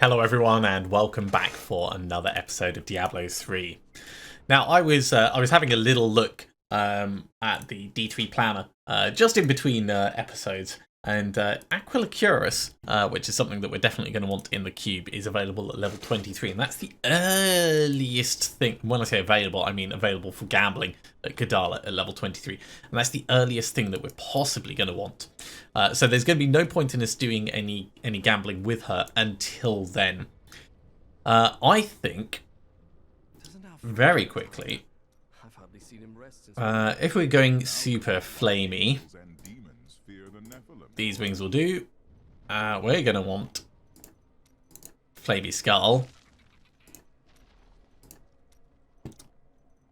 Hello everyone and welcome back for another episode of Diablo 3. Now I was having a little look at the D3 planner just in between episodes, and Aquila Curus, which is something that we're definitely going to want in the cube, is available at level 23, and that's the earliest thing. When I say available, I mean available for gambling at Kadala at level 23, and that's the earliest thing that we're possibly going to want. So there's going to be no point in us doing any gambling with her until then. I think very quickly, if we're going super flamey, these wings will do. We're going to want Flamey Skull.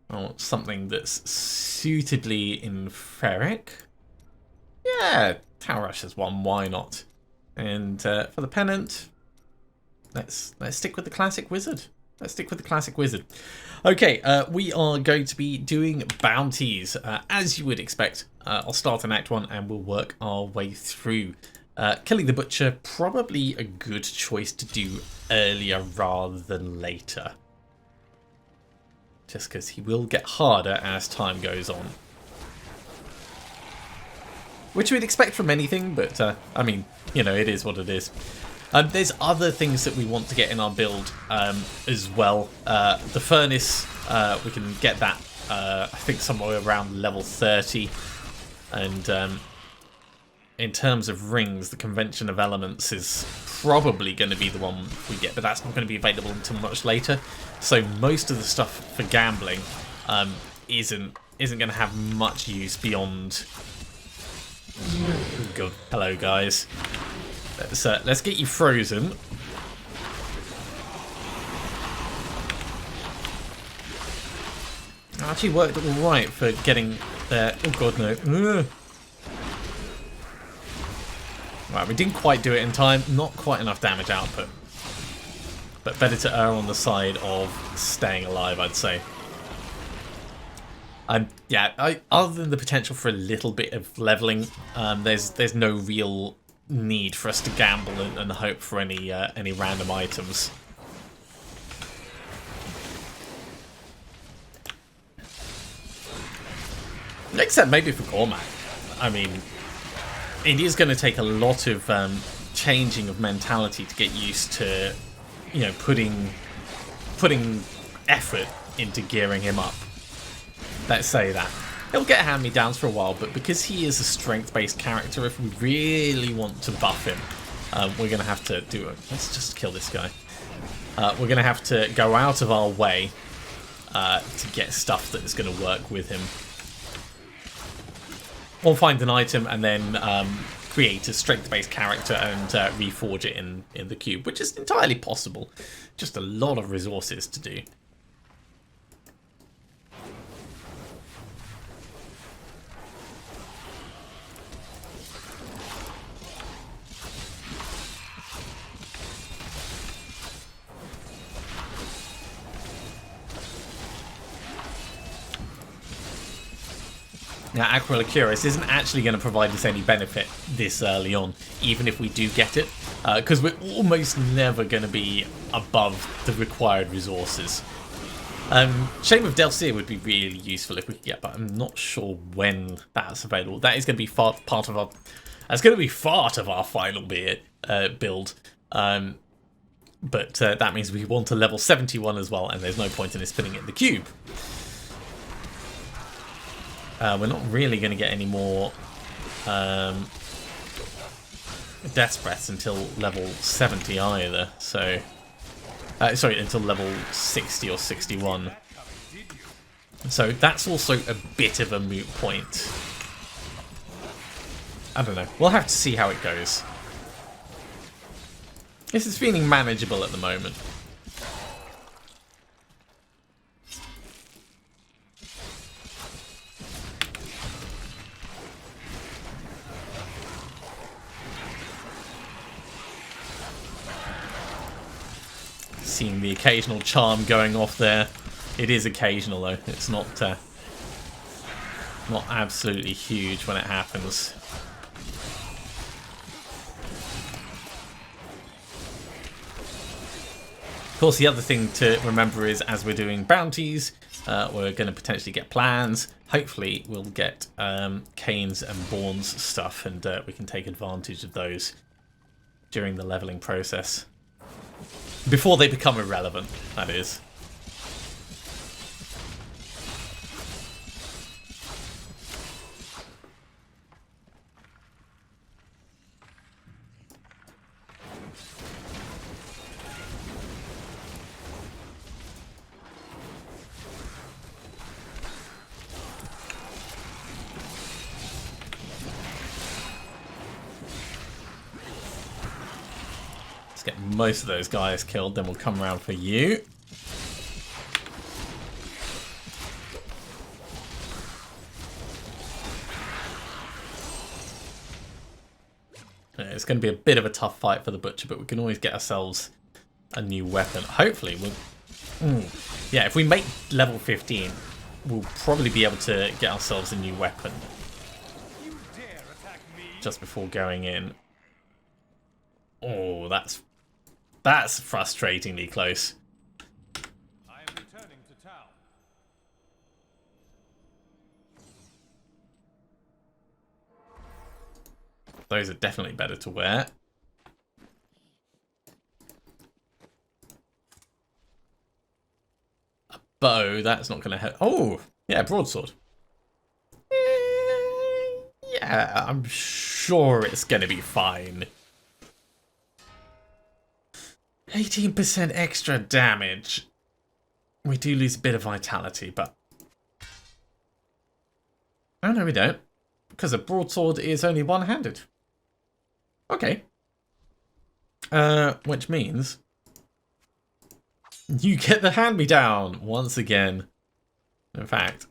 I want something that's suitably inferic. Yeah, Tower Rush is one, why not? And for the pennant, let's stick with the classic wizard. Okay, we are going to be doing bounties, as you would expect. I'll start in Act 1 and we'll work our way through. Killing the Butcher, probably a good choice to do earlier rather than later. Just because he will get harder as time goes on. Which we'd expect from anything, but I mean, you know, it is what it is. There's other things that we want to get in our build as well. The Furnace, we can get that, I think, somewhere around level 30. And in terms of rings, the Convention of Elements is probably going to be the one we get, but that's not going to be available until much later. So most of the stuff for gambling isn't going to have much use beyond... Oh God, hello guys. Let's get you frozen. It actually worked alright for getting there. Oh God, no. Ugh. Right, we didn't quite do it in time. Not quite enough damage output. But better to err on the side of staying alive, I'd say. Yeah, other than the potential for a little bit of leveling, there's no real need for us to gamble and hope for any random items. Except maybe for Cormac. I mean, it is going to take a lot of changing of mentality to get used to, you know, putting effort into gearing him up. Let's say that. He'll get hand-me-downs for a while, but because he is a strength-based character, if we really want to buff him, we're going to have to do it. Let's just kill this guy. We're going to have to go out of our way to get stuff that is going to work with him. Or find an item and then create a strength-based character and reforge it in the cube, which is entirely possible. Just a lot of resources to do. Now, Aquila Curus isn't actually going to provide us any benefit this early on, even if we do get it, because we're almost never going to be above the required resources. Shame of Delcir would be really useful if we could get, but I'm not sure when that's available. That is going to be part of our final build. But that means we want a level 71 as well, and there's no point in us putting it in the cube. We're not really going to get any more Death's Breaths until level 70 either, so... sorry, until level 60 or 61. So that's also a bit of a moot point. I don't know. We'll have to see how it goes. This is feeling manageable at the moment. Seeing the occasional charm going off there. It is occasional though. It's not absolutely huge when it happens. course, the other thing to remember is as we're doing bounties, we're going to potentially get plans. Hopefully, we'll get Canes and Bourne's stuff, and we can take advantage of those during the leveling process. Before they become irrelevant, that is. Get most of those guys killed, then we'll come around for you. It's going to be a bit of a tough fight for the Butcher, but we can always get ourselves a new weapon. Hopefully, we'll... Yeah, if we make level 15, we'll probably be able to get ourselves a new weapon just before going in. Oh, that's frustratingly close. I am returning to town. Those are definitely better to wear. A bow, that's not going to help. Oh, yeah, broadsword. Yeah, I'm sure it's going to be fine. 18% extra damage. We do lose a bit of vitality, but... Oh, no, we don't. Because a broadsword is only one-handed. Okay. Which means... you get the hand-me-down once again. In fact...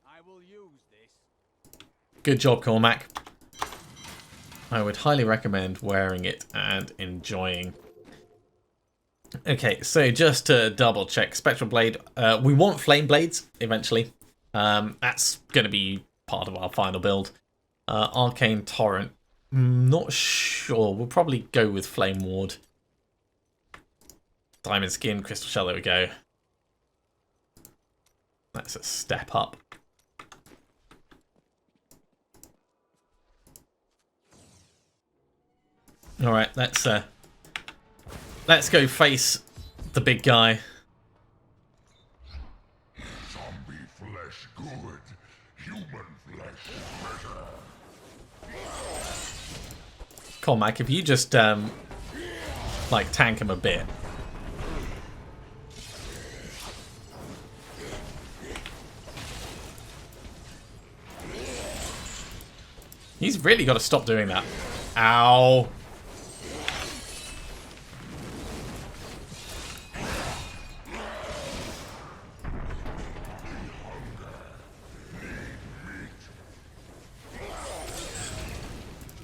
I will use this. Good job, Cormac. I would highly recommend wearing it and enjoying. Okay, so just to double check, Spectral Blade. We want Flame Blades eventually. That's going to be part of our final build. Arcane Torrent. Not sure. We'll probably go with Flame Ward. Diamond Skin, Crystal Shell. There we go. That's a step up. All right, let's go face the big guy. Zombie flesh good, human flesh better. Cormac, if you just like tank him a bit. He's really got to stop doing that. Ow.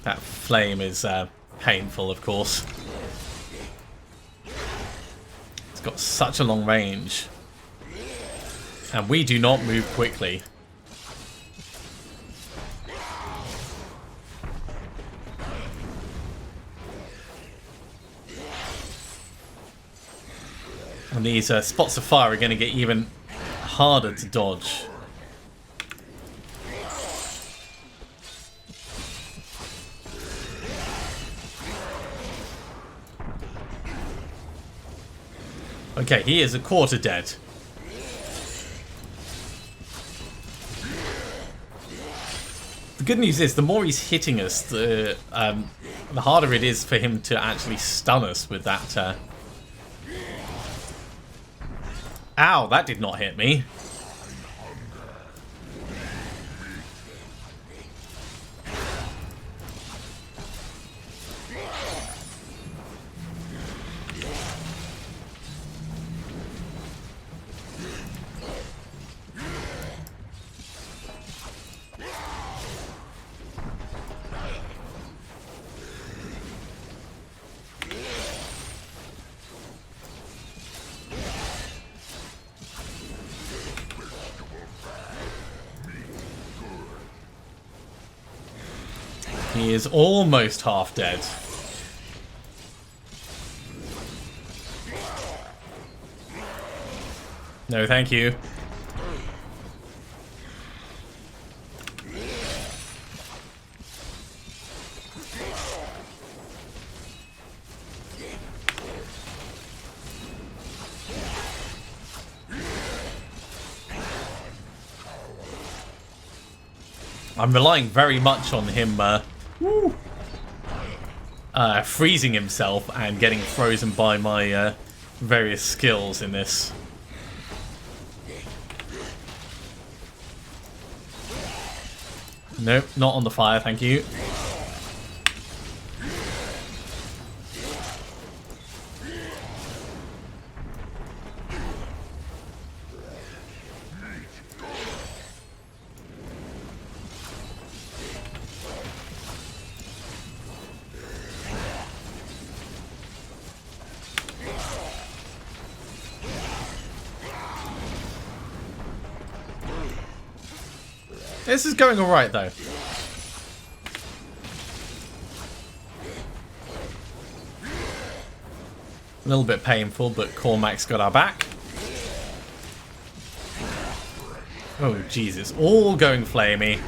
That flame is painful, of course. It's got such a long range. And we do not move quickly. And these spots of fire are going to get even harder to dodge. Okay, he is a quarter dead. The good news is, the more he's hitting us, the harder it is for him to actually stun us with that. Ow, that did not hit me. He is almost half dead. No, thank you. I'm relying very much on him freezing himself and getting frozen by my various skills in this. Nope, not on the fire, thank you. This is going alright though. A little bit painful, but Cormac's got our back. Oh Jesus, all going flamey.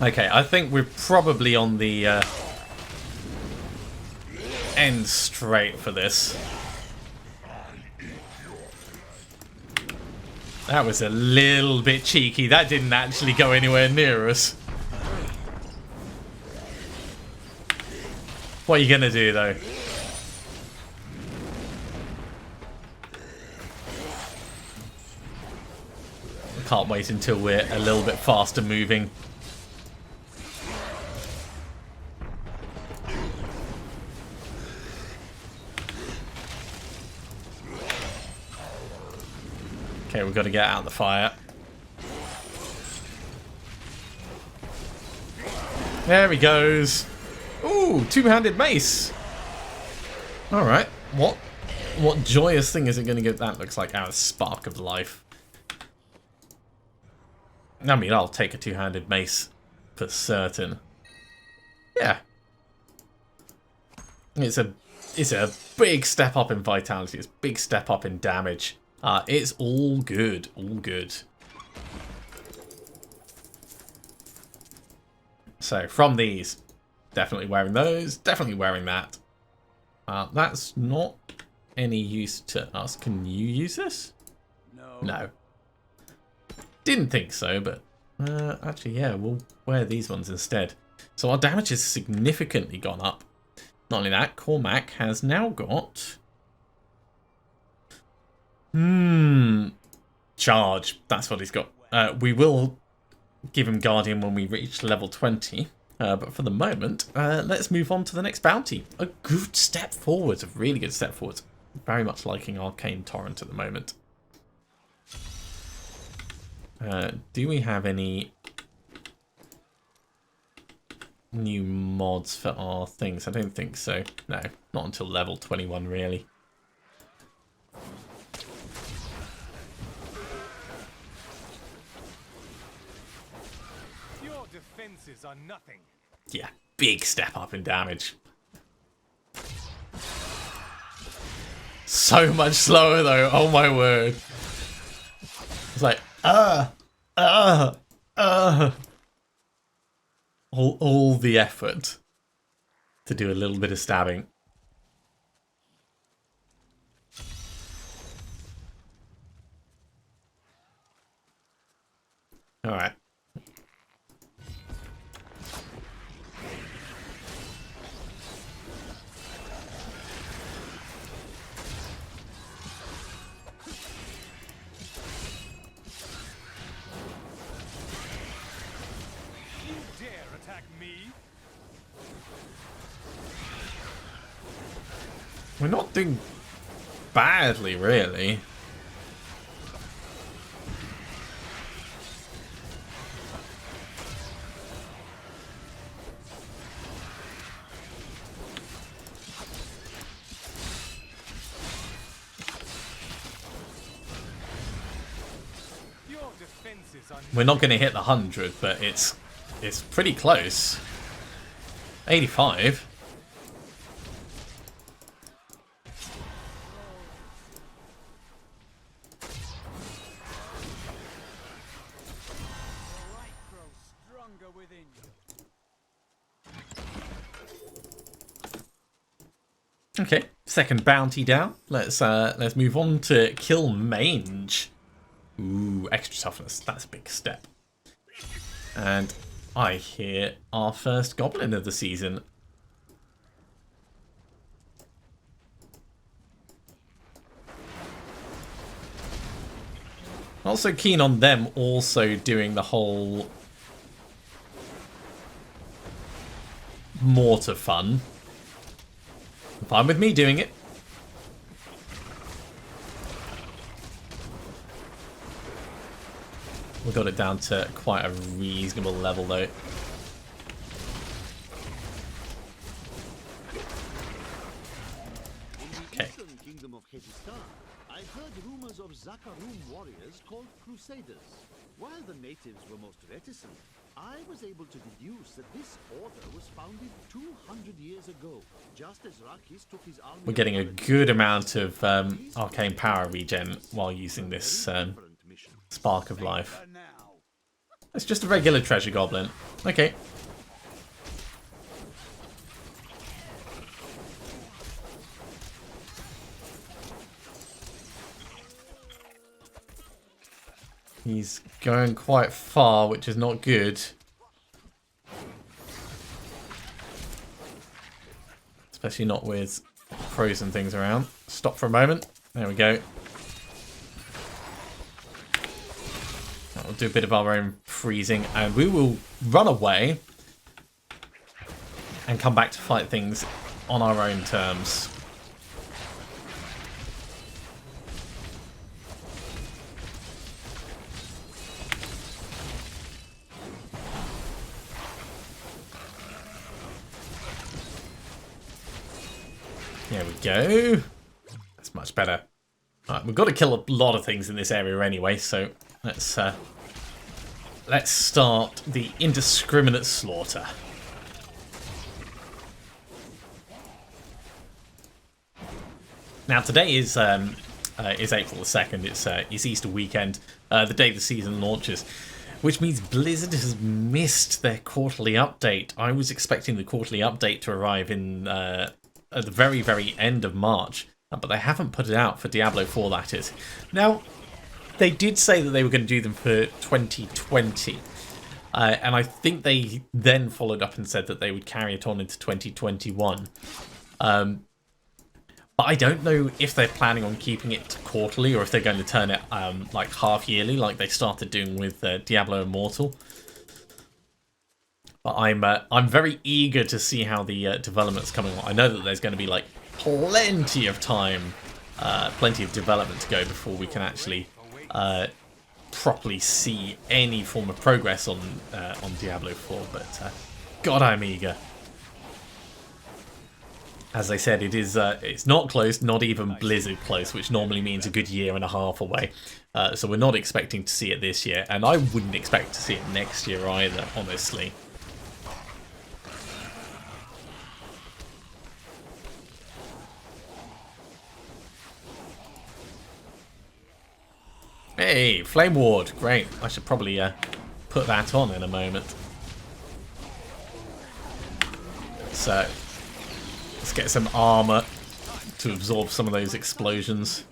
Okay, I think we're probably on the end straight for this. That was a little bit cheeky. That didn't actually go anywhere near us. What are you gonna do though? I can't wait until we're a little bit faster moving. Okay, we've got to get out of the fire. There he goes. Ooh, two-handed mace. Alright, what joyous thing is it going to get? That looks like our spark of life. I mean, I'll take a two-handed mace for certain. Yeah. It's a big step up in vitality. It's a big step up in damage. It's all good, all good. So from these, definitely wearing those, definitely wearing that. That's not any use to us. Can you use this? No. No. Didn't think so, but actually, yeah, we'll wear these ones instead. So our damage has significantly gone up. Not only that, Cormac has now got... charge. That's what he's got. We will give him Guardian when we reach level 20. But for the moment, let's move on to the next bounty. A good step forward. A really good step forward. Very much liking Arcane Torrent at the moment. Do we have any new mods for our things? I don't think so. No, not until level 21 really. Your defenses are nothing. Yeah, big step up in damage. So much slower though, oh my word. It's like, all the effort to do a little bit of stabbing. All right. We're not doing badly, really. We're not going to hit the 100, but it's pretty close. 85. Okay, second bounty down. Let's move on to kill mange. Ooh, extra toughness. That's a big step. And I hear our first goblin of the season. Also keen on them also doing the whole mortar fun. Fine with me doing it. We got it down to quite a reasonable level though. Okay. I've heard rumors of Zakarum warriors called Crusaders. While the natives were most reticent, I was able to deduce that this order was founded 200 years ago, just as Rakis took his army. We're getting a good amount of arcane power regen while using this Spark of Life. It's just a regular treasure goblin. Okay. He's going quite far, which is not good. Especially not with frozen things around. Stop for a moment. There we go. We'll do a bit of our own freezing, and we will run away and come back to fight things on our own terms. There we go. That's much better. Alright, we've got to kill a lot of things in this area anyway, so let's start the indiscriminate slaughter. Now today is April the 2nd. It's Easter weekend, the day the season launches, which means Blizzard has missed their quarterly update. I was expecting the quarterly update to arrive in at the very, very end of March, but they haven't put it out for Diablo 4, that is. Now, they did say that they were going to do them for 2020, and I think they then followed up and said that they would carry it on into 2021. But I don't know if they're planning on keeping it quarterly or if they're going to turn it like half yearly, like they started doing with Diablo Immortal. But I'm very eager to see how the development's coming on. I know that there's going to be like plenty of time, plenty of development to go before we can actually properly see any form of progress on Diablo 4. But God, I'm eager. As I said, it's not close, not even Blizzard close, which normally means a good year and a half away. So we're not expecting to see it this year, and I wouldn't expect to see it next year either, honestly. Hey, Flame Ward, great. I should probably put that on in a moment. So, let's get some armor to absorb some of those explosions.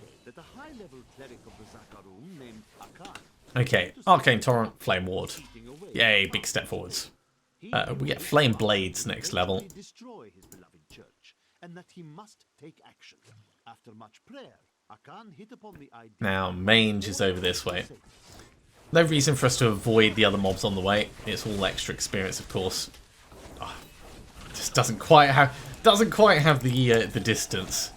Okay, Arcane Torrent, Flame Ward. Yay, big step forwards. We get Flame Blades next level. Now, Mange is over this way. No reason for us to avoid the other mobs on the way. It's all extra experience, of course. Oh, just doesn't quite have the distance.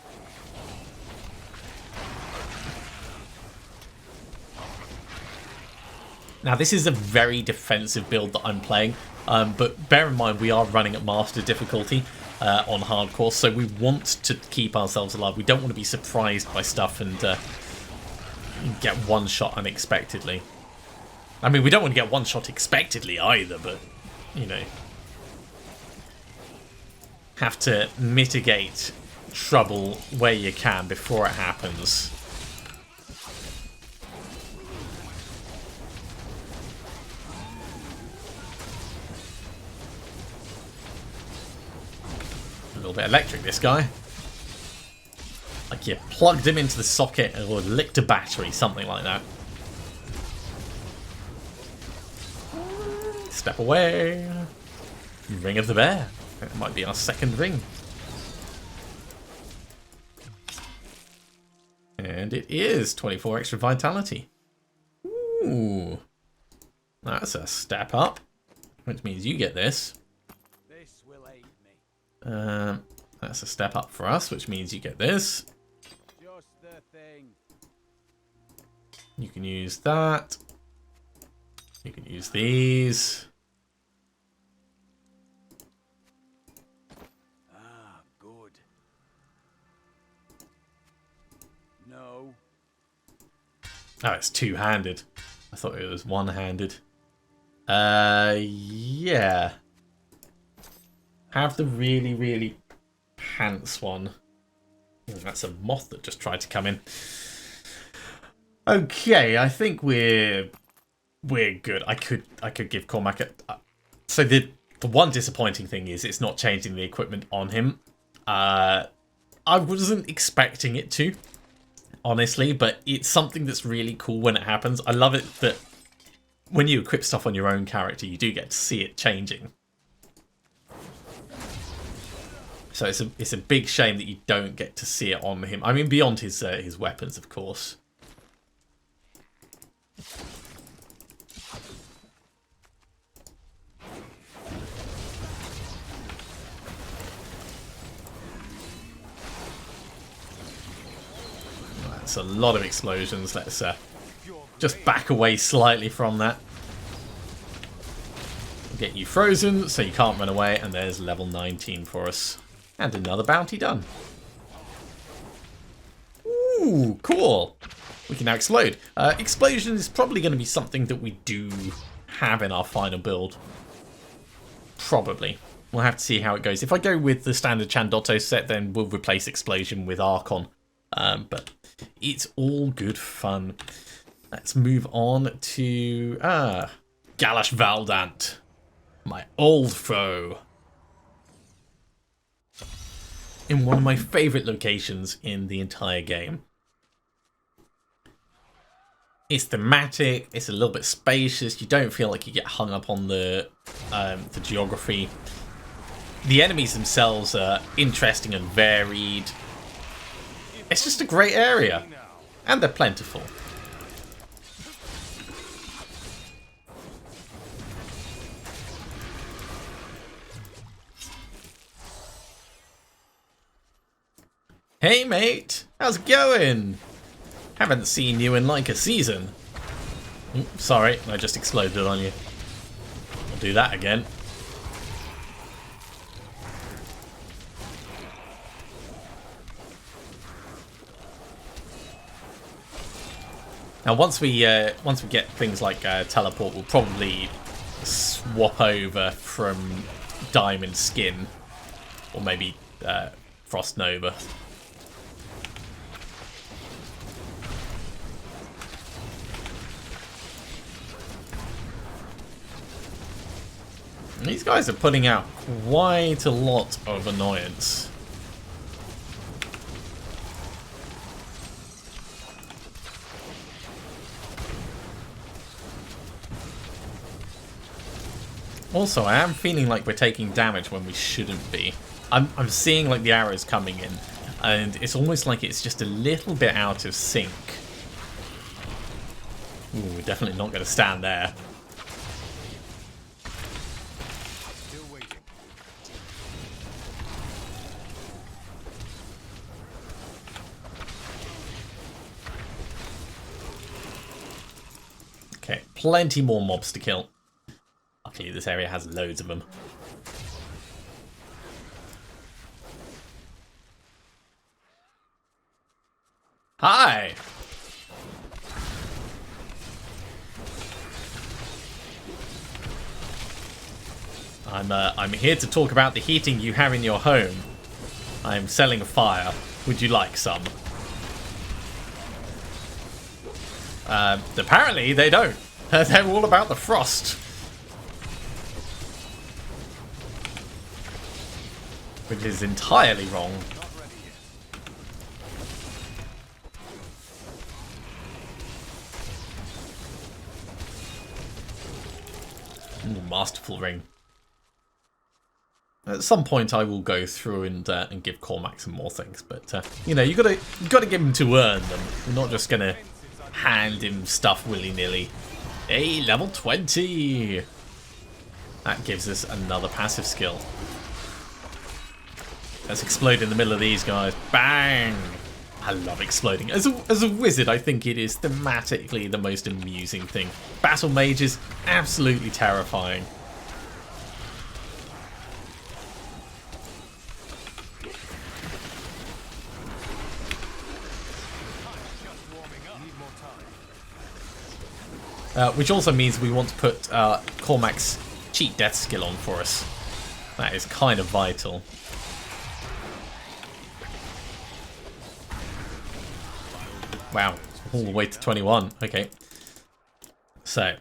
Now, this is a very defensive build that I'm playing, but bear in mind we are running at master difficulty on hardcore, so we want to keep ourselves alive. We don't want to be surprised by stuff and get one shot unexpectedly. I mean, we don't want to get one shot expectedly either, but, you know, have to mitigate trouble where you can before it happens. A little bit electric, this guy. Like you plugged him into the socket or licked a battery, something like that. Step away. Ring of the Bear. That might be our second ring. And it is 24 extra vitality. Ooh. That's a step up. Which means you get this. This will aid me. That's a step up for us, which means you get this. Just the thing. You can use that. You can use these. Ah, good. No. Oh, it's two-handed. I thought it was one-handed. Yeah. Have the really, really pants one. That's a moth that just tried to come in. Okay, I think we're good. I could give Cormac a... So the one disappointing thing is it's not changing the equipment on him. I wasn't expecting it to, honestly, but it's something that's really cool when it happens. I love it that when you equip stuff on your own character, you do get to see it changing. So it's a big shame that you don't get to see it on him. I mean, beyond his weapons, of course. That's a lot of explosions. Let's just back away slightly from that. Get you frozen so you can't run away, and there's level 19 for us. And another bounty done. Ooh, cool. We can now explode. Explosion is probably going to be something that we do have in our final build. Probably. We'll have to see how it goes. If I go with the standard Chandotto set, then we'll replace Explosion with Archon. But it's all good fun. Let's move on to Galash Valdant, my old foe. In one of my favourite locations in the entire game. It's thematic, it's a little bit spacious, you don't feel like you get hung up on the geography. The enemies themselves are interesting and varied. It's just a great area. And they're plentiful. Hey mate, how's it going? Haven't seen you in like a season. Sorry, I just exploded on you. I'll do that again. Now once we get things like teleport, we'll probably swap over from Diamond Skin, or maybe Frost Nova. These guys are putting out quite a lot of annoyance. Also, I am feeling like we're taking damage when we shouldn't be. I'm seeing like the arrows coming in, and it's almost like it's just a little bit out of sync. Ooh, we're definitely not going to stand there. Okay, plenty more mobs to kill. Luckily, this area has loads of them. Hi! I'm here to talk about the heating you have in your home. I'm selling fire. Would you like some? Apparently they don't. They're all about the frost. Which is entirely wrong. Ooh, masterful ring. At some point, I will go through and give Cormac some more things, but you know, you gotta give him to earn them. We're not just gonna hand him stuff willy nilly. Hey, level 20. That gives us another passive skill. Let's explode in the middle of these guys. Bang! I love exploding. As a wizard, I think it is thematically the most amusing thing. Battle mages, absolutely terrifying. Which also means we want to put Cormac's cheat death skill on for us. That is kind of vital. Wow, all the way to 21. Okay. So,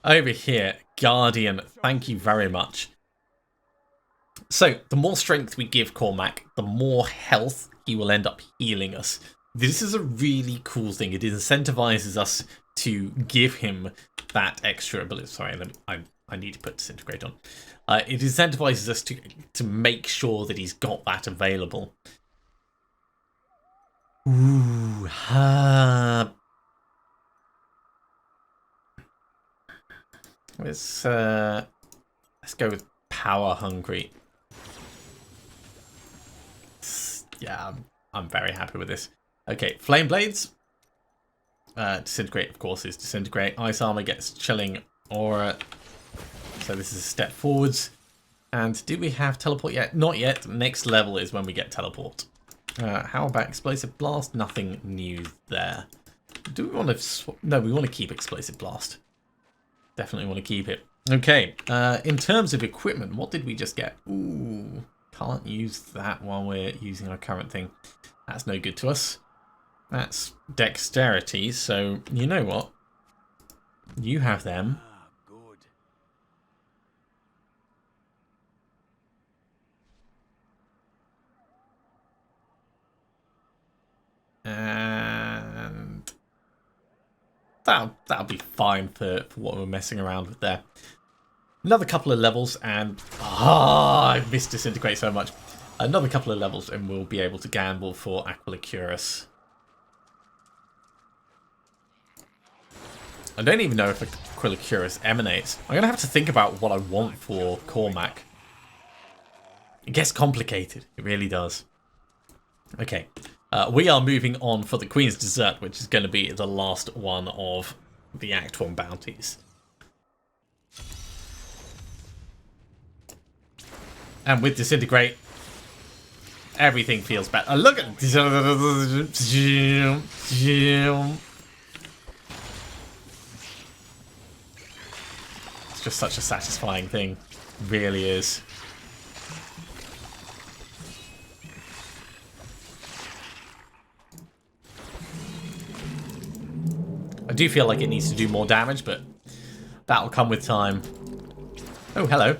over here, Guardian, thank you very much. So, the more strength we give Cormac, the more health he will end up healing us. This is a really cool thing. It incentivizes us to give him that extra ability. Sorry, I need to put Disintegrate on. It incentivizes us to make sure that he's got that available. Ooh, let's go with Power Hungry. Yeah, I'm very happy with this. Okay, Flame Blades. Disintegrate, of course, is Disintegrate. Ice Armor gets Chilling Aura. So this is a step forwards. And do we have Teleport yet? Not yet. Next level is when we get Teleport. How about Explosive Blast? Nothing new there. Do we want to... No, we want to keep Explosive Blast. Definitely want to keep it. Okay, in terms of equipment, what did we just get? Ooh, can't use that while we're using our current thing. That's no good to us. That's Dexterity, so you know what? You have them. Good. And that'll be fine for what we're messing around with there. Another couple of levels and I missed Disintegrate so much. Another couple of levels and we'll be able to gamble for Aquilicurus. I don't even know if Aquilicurus emanates. I'm gonna have to think about what I want for Cormac. It gets complicated. It really does. Okay. We are moving on for the Queen's Dessert, which is going to be the last one of the Act 1 bounties. And with Disintegrate, everything feels better. Look at it's just such a satisfying thing. It really is. I do feel like it needs to do more damage, but that'll come with time. Oh, hello.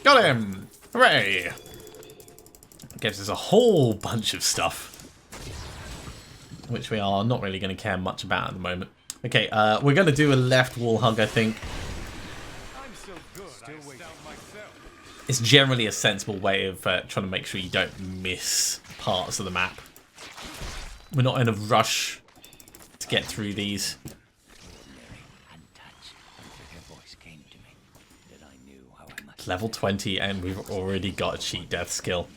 Got him! Hooray! Gives us a whole bunch of stuff, which we are not really going to care much about at the moment. Okay, we're going to do a left wall hug, I think. I'm so good. Still waiting. It's generally a sensible way of trying to make sure you don't miss parts of the map. We're not in a rush to get through these. Level 20 and we've already got a cheat death skill.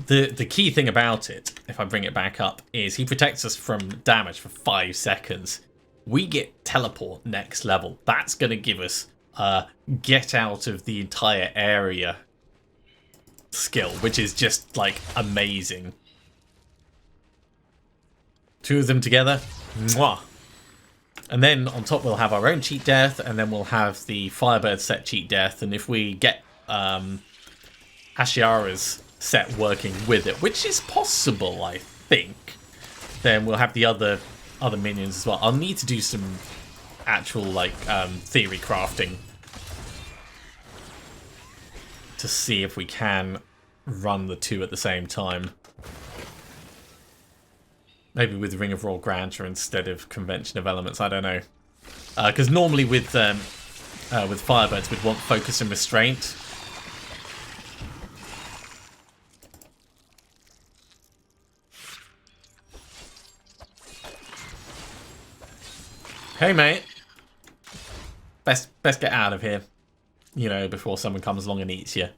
The key thing about it, if I bring it back up, is he protects us from damage for 5 seconds. we get teleport next level. That's going to give us get out of the entire area skill, which is just like amazing. Two of them together. Mwah. And then on top we'll have our own cheat death, and then we'll have the Firebird set cheat death, and if we get Ashiara's set working with it, which is possible, I think, then we'll have the other minions as well. I'll need to do some actual like theory crafting to see if we can run the two at the same time. Maybe with Ring of Raw Grandeur instead of Convention of Elements, I don't know. Because normally with Firebirds we'd want Focus and Restraint. Hey mate. Best get out of here. You know, before someone comes along and eats you.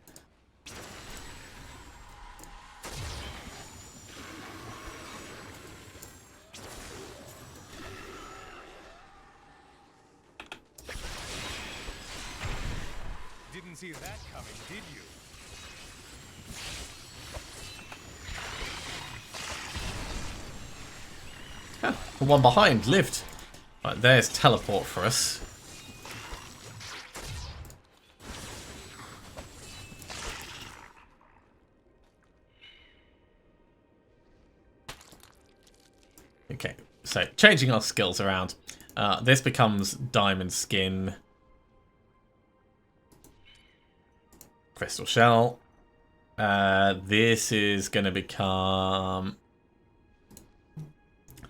Didn't see that coming, did you? Oh, the one behind lived. Right, there's teleport for us. Okay, so changing our skills around. This becomes Diamond Skin. Crystal Shell. This is going to become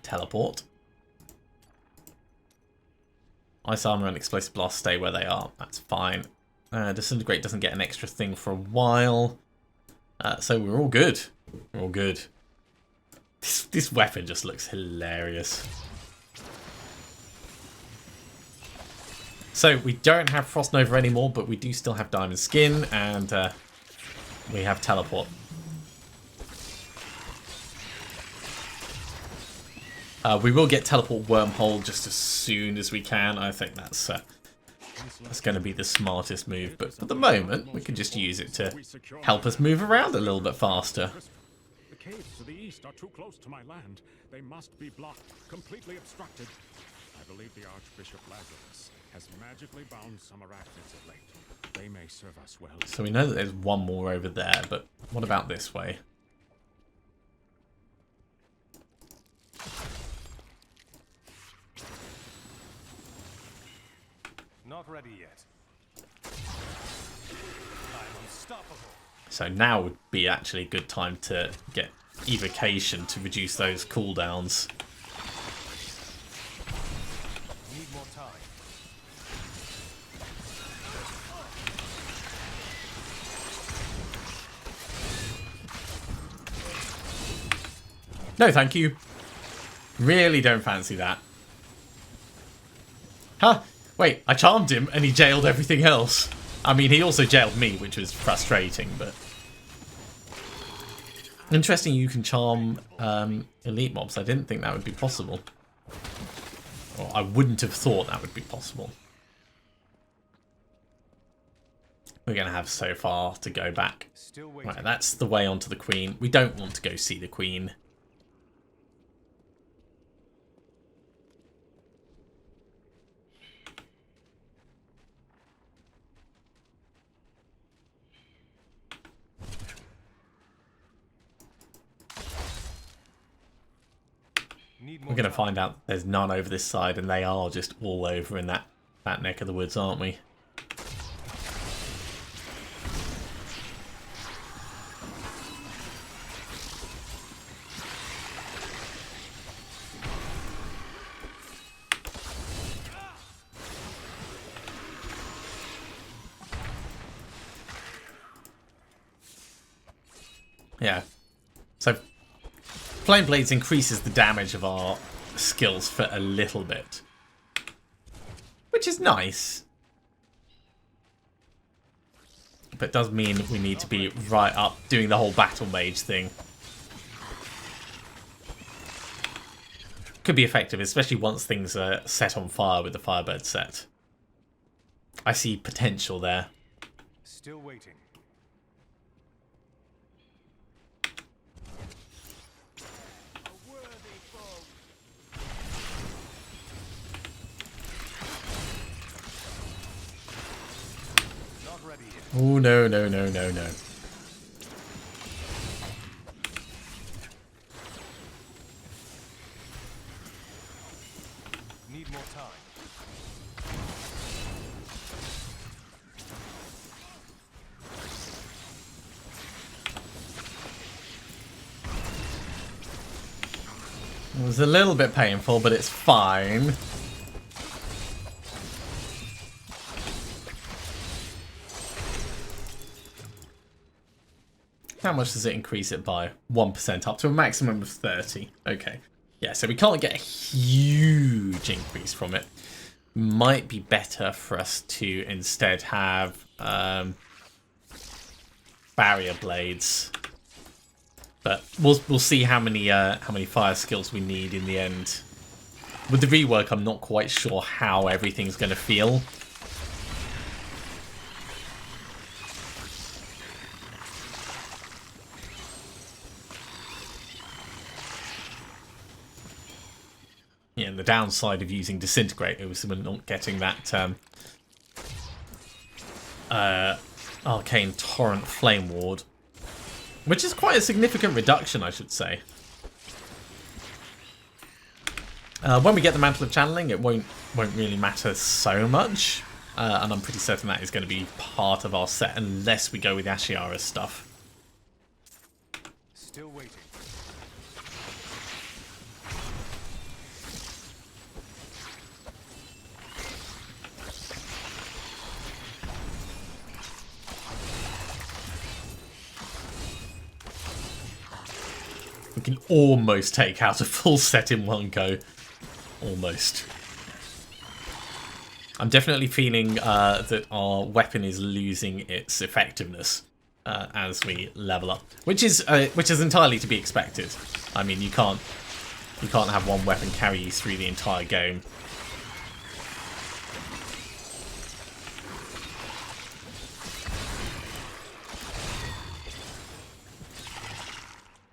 Teleport. Ice Armor and Explosive Blast stay where they are. That's fine. Disintegrate doesn't get an extra thing for a while. So we're all good. We're all good. This weapon just looks hilarious. So we don't have Frost Nova anymore, but we do still have Diamond Skin, and we have Teleport. We will get Teleport Wormhole just as soon as we can. I think that's going to be the smartest move, but for the moment we can just use it to help us move around a little bit faster. The caves to the east are too close to my land. They must be blocked, completely obstructed. I believe the Archbishop Lazarus has magically bound some arachnids of late. They may serve us well. So we know that there's one more over there, but what about this way? Not ready yet. I'm unstoppable. So now would be actually a good time to get Evocation to reduce those cooldowns. Need more time. No, thank you. Really don't fancy that. Huh? Wait, I charmed him and he jailed everything else. I mean, he also jailed me, which was frustrating, but... Interesting you can charm elite mobs. I didn't think that would be possible. Or I wouldn't have thought that would be possible. We're going to have so far to go back. Still waiting. Right, that's the way onto the Queen. We don't want to go see the Queen. We're going to find out there's none over this side, and they are just all over in that neck of the woods, aren't we? Yeah. So Flame Blades increases the damage of our skills for a little bit, which is nice. But it does mean we need to be right up doing the whole Battle Mage thing. could be effective, especially once things are set on fire with the Firebird set. I see potential there. Still waiting. A worthy foe. Not ready yet. Oh, no, no, no, no, no. Need more time. It was a little bit painful, but it's fine. How much does it increase it by? 1% up to a maximum of 30. Okay. Yeah, so we can't get a huge increase from it. Might be better for us to instead have barrier blades. But we'll see how many fire skills we need in the end. With the rework, I'm not quite sure how everything's going to feel. Yeah, and the downside of using Disintegrate was we're not getting that Arcane Torrent Flame Ward. Which is quite a significant reduction, I should say. When we get the Mantle of Channeling, it won't really matter so much. And I'm pretty certain that is going to be part of our set, unless we go with Ashiara's stuff. Still waiting. We can almost take out a full set in one go. Almost. I'm definitely feeling that our weapon is losing its effectiveness as we level up, which is entirely to be expected. I mean, you can't have one weapon carry you through the entire game.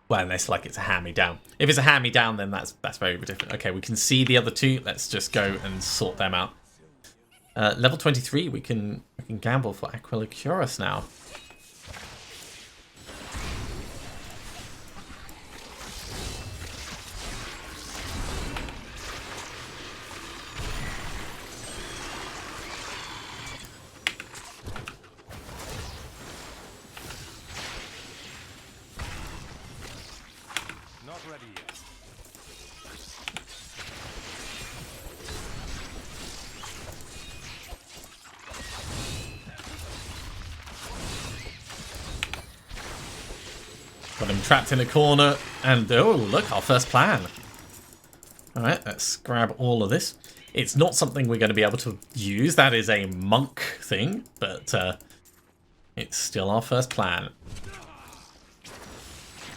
Well, unless like it's a hand-me-down. If it's a hand-me-down, then that's very different. Okay, we can see the other two. Let's just go and sort them out. Level 23, we can gamble for Aquila Curus now. Not ready yet. Got him trapped in a corner, and oh, look, our first plan. Alright, let's grab all of this. It's not something we're going to be able to use, that is a monk thing, but it's still our first plan.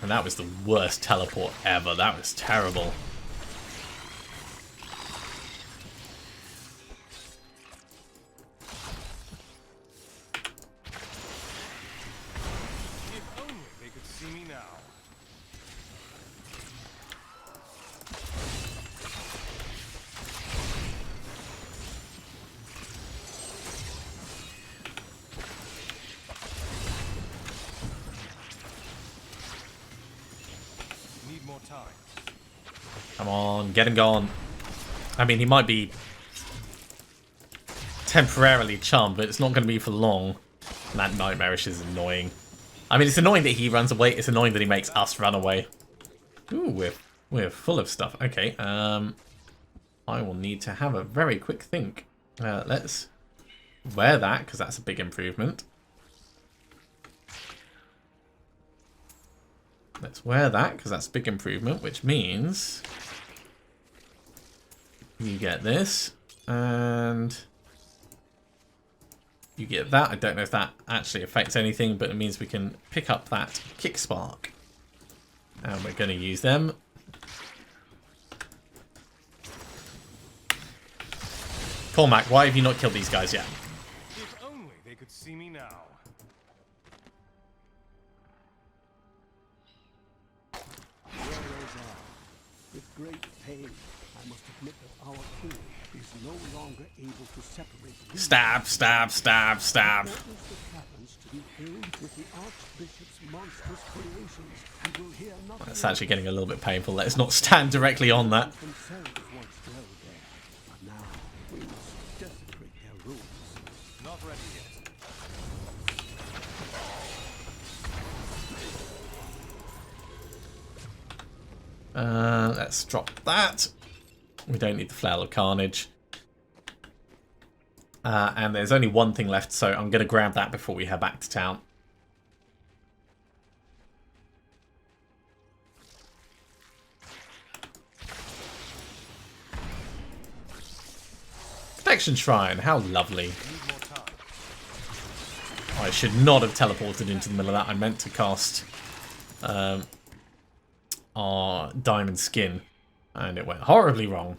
And that was the worst teleport ever, that was terrible. If only they could see me now. Need more time. Come on, get him gone. I mean, he might be temporarily charmed, but it's not going to be for long. And that Nightmarish is annoying. I mean, it's annoying that he runs away. It's annoying that he makes us run away. Ooh, we're full of stuff. Okay, I will need to have a very quick think. Let's wear that, because that's a big improvement. Let's wear that, because that's a big improvement, which means you get this, and you get that. I don't know if that actually affects anything, but it means we can pick up that Kick Spark. And we're going to use them. Cormac, why have you not killed these guys yet? If only they could see me now. Warriors are. With great pain, I must admit that our king is no longer able to separate humans Stab, stab, stab, stab. What is that happens to be filled with the Archbishop's monstrous creations, and will hear nothing That's actually getting a little bit painful. Let's not stand directly on that. themselves once dwelled there. But now we must desecrate their rules. Not ready yet. Let's drop that. We don't need the Flail of Carnage. And there's only one thing left, so I'm going to grab that before we head back to town. Protection Shrine, how lovely. I should not have teleported into the middle of that. I meant to cast our Diamond Skin, and it went horribly wrong.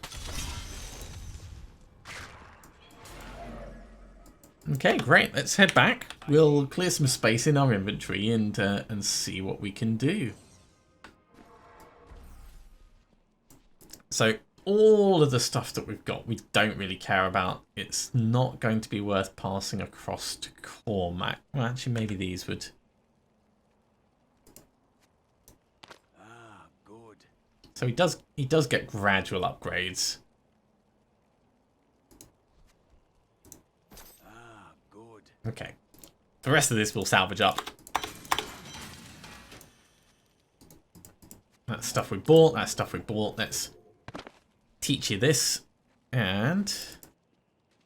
Okay, great. Let's head back. We'll clear some space in our inventory and see what we can do. So all of the stuff that we've got, we don't really care about. It's not going to be worth passing across to Cormac. Well, actually, maybe these would. Ah, good. So he does get gradual upgrades. Ah, good. Okay. The rest of this we'll salvage up. That's stuff we bought. That's stuff we bought. Let's teach you this. And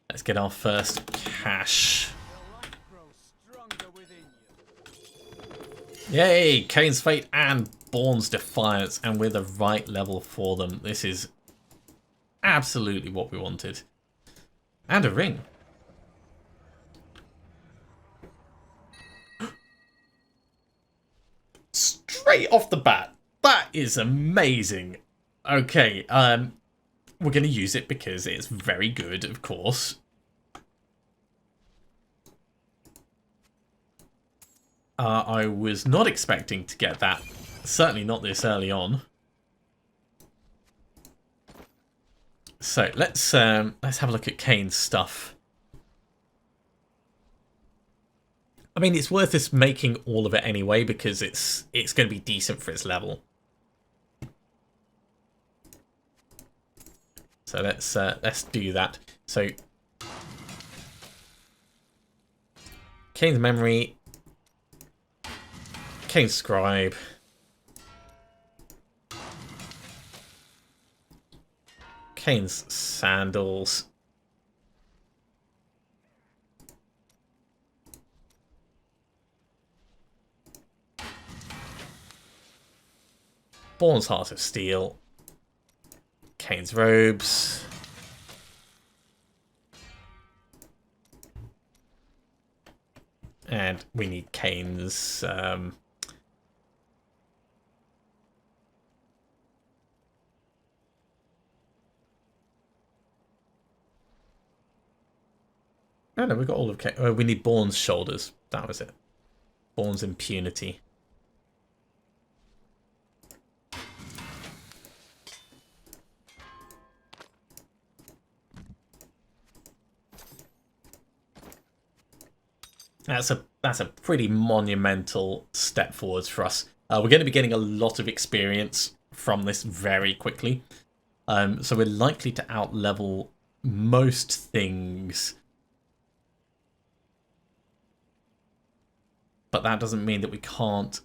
let's get our first cash. Yay! Kane's Fate and Born's Defiance. And we're the right level for them. This is absolutely what we wanted. And a ring. Straight off the bat. That is amazing. Okay, we're going to use it because it's very good, of course. I was not expecting to get that. Certainly not this early on. So let's have a look at Kane's stuff. I mean, it's worth us making all of it anyway because it's going to be decent for its level. So let's do that. So Kane's Memory, Kane's Scribe, Kane's Sandals, Born's Heart of Steel, Kane's Robes, and we need Kane's no, we got all of Kane. We need Born's Shoulders. That was it. Born's Impunity. That's a pretty monumental step forwards for us. We're going to be getting a lot of experience from this very quickly. So we're likely to outlevel most things. But that doesn't mean that we can't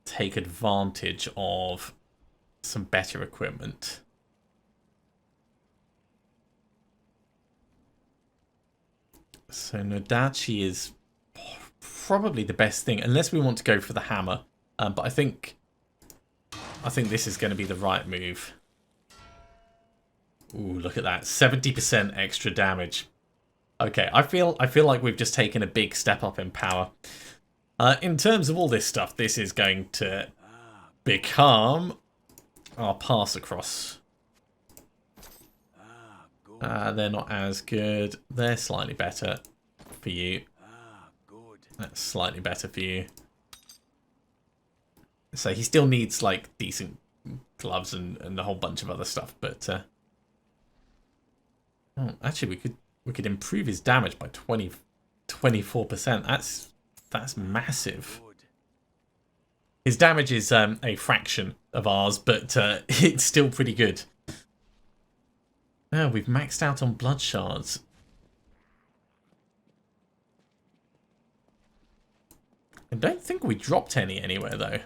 take advantage of some better equipment. So Nodachi is probably the best thing, unless we want to go for the hammer. But I think this is going to be the right move. Ooh, look at that. 70% extra damage. Okay, I feel like we've just taken a big step up in power. In terms of all this stuff, this is going to become our pass across. Ah, good. They're not as good. They're slightly better for you. Good. That's slightly better for you. So he still needs like decent gloves and a whole bunch of other stuff, but oh, actually we could improve his damage by 24%. That's massive. His damage is a fraction of ours, but it's still pretty good. Oh, we've maxed out on blood shards. I don't think we dropped any anywhere though.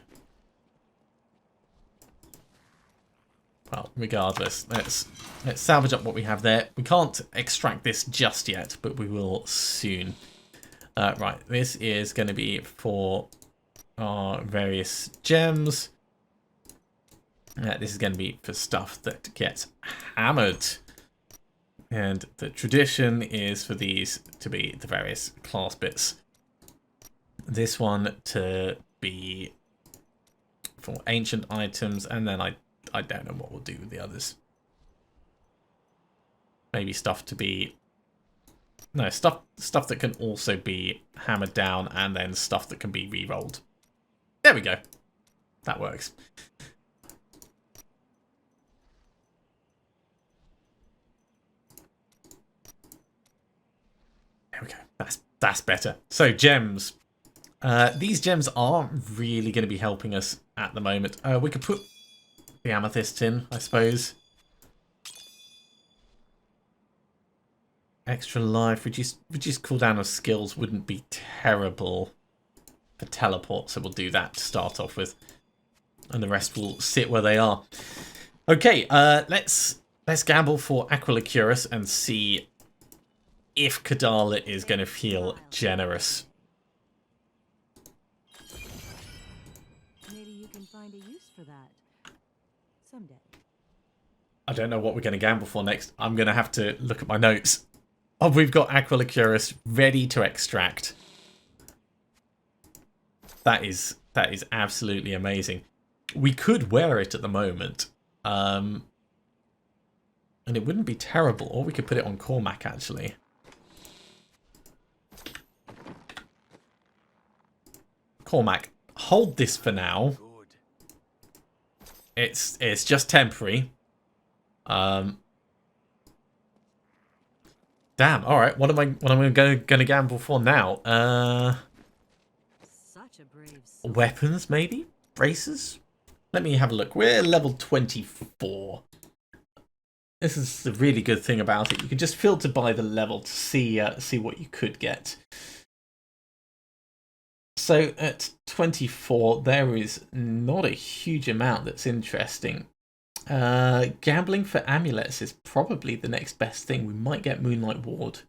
Well, regardless, let's salvage up what we have there. We can't extract this just yet, but we will soon. Right, this is going to be for our various gems. This is going to be for stuff that gets hammered. And the tradition is for these to be the various class bits. This one to be for ancient items, and then I don't know what we'll do with the others. Maybe stuff to be... No, stuff that can also be hammered down, and then stuff that can be re-rolled. There we go. That works. There we go. That's better. So, gems. These gems are really going to be helping us at the moment. We could put the amethyst in, I suppose. Extra life, reduce cooldown of skills wouldn't be terrible for teleport, so we'll do that to start off with, and the rest will sit where they are. Okay, let's gamble for Aquilicuris and see if Kadala is going to feel generous. Maybe you can find a use for that someday. I don't know what we're going to gamble for next. I'm going to have to look at my notes. Oh, we've got Aquilicuris ready to extract. That is absolutely amazing. We could wear it at the moment. And it wouldn't be terrible. Or we could put it on Cormac, actually. Cormac, hold this for now. It's just temporary. Damn. All right. What am I going to gamble for now? Such a brave soul. Weapons, maybe? Braces? Let me have a look. We're level 24. This is the really good thing about it. You can just filter by the level to see what you could get. So at 24, there is not a huge amount that's interesting. Gambling for amulets is probably the next best thing. We might get Moonlight Ward.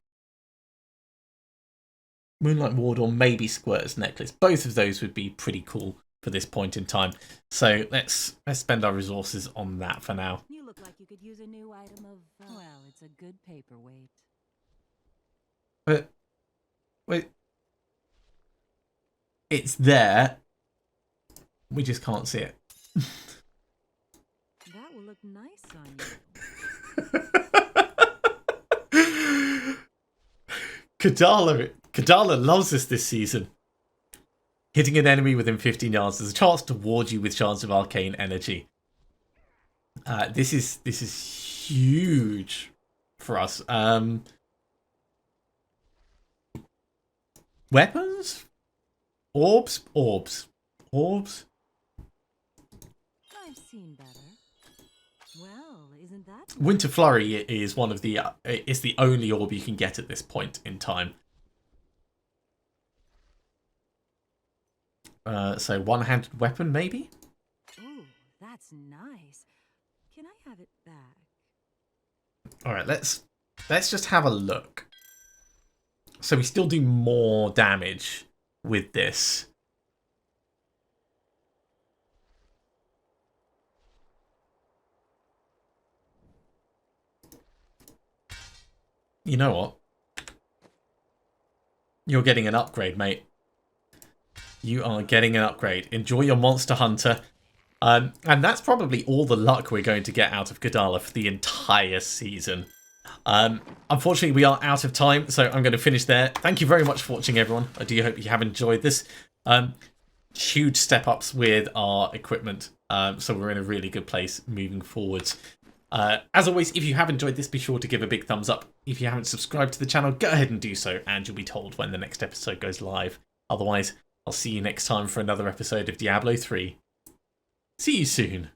Moonlight Ward or maybe Squirt's Necklace. Both of those would be pretty cool for this point in time. So let's spend our resources on that for now. You look like you could use a new item of... well, it's a good paperweight. But wait, it's there. We just can't see it. That will look nice on you. Kadala loves this season. Hitting an enemy within 15 yards, there's a chance to ward you with shards of arcane energy. This is huge for us. Weapons? Orbs? Orbs? I've seen better. Well, isn't that... Winter Flurry is one of the is the only orb you can get at this point in time. So one-handed weapon, maybe? Ooh, that's nice. Can I have it back? All right, let's just have a look. So we still do more damage with this. You know what? You're getting an upgrade, mate. You are getting an upgrade. Enjoy your Monster Hunter. And that's probably all the luck we're going to get out of Kadala for the entire season. Unfortunately, we are out of time, so I'm going to finish there. Thank you very much for watching, everyone. I do hope you have enjoyed this. Huge step ups with our equipment, so we're in a really good place moving forwards. As always, if you have enjoyed this, be sure to give a big thumbs up. If you haven't subscribed to the channel, go ahead and do so, and you'll be told when the next episode goes live. Otherwise, I'll see you next time for another episode of Diablo 3. See you soon.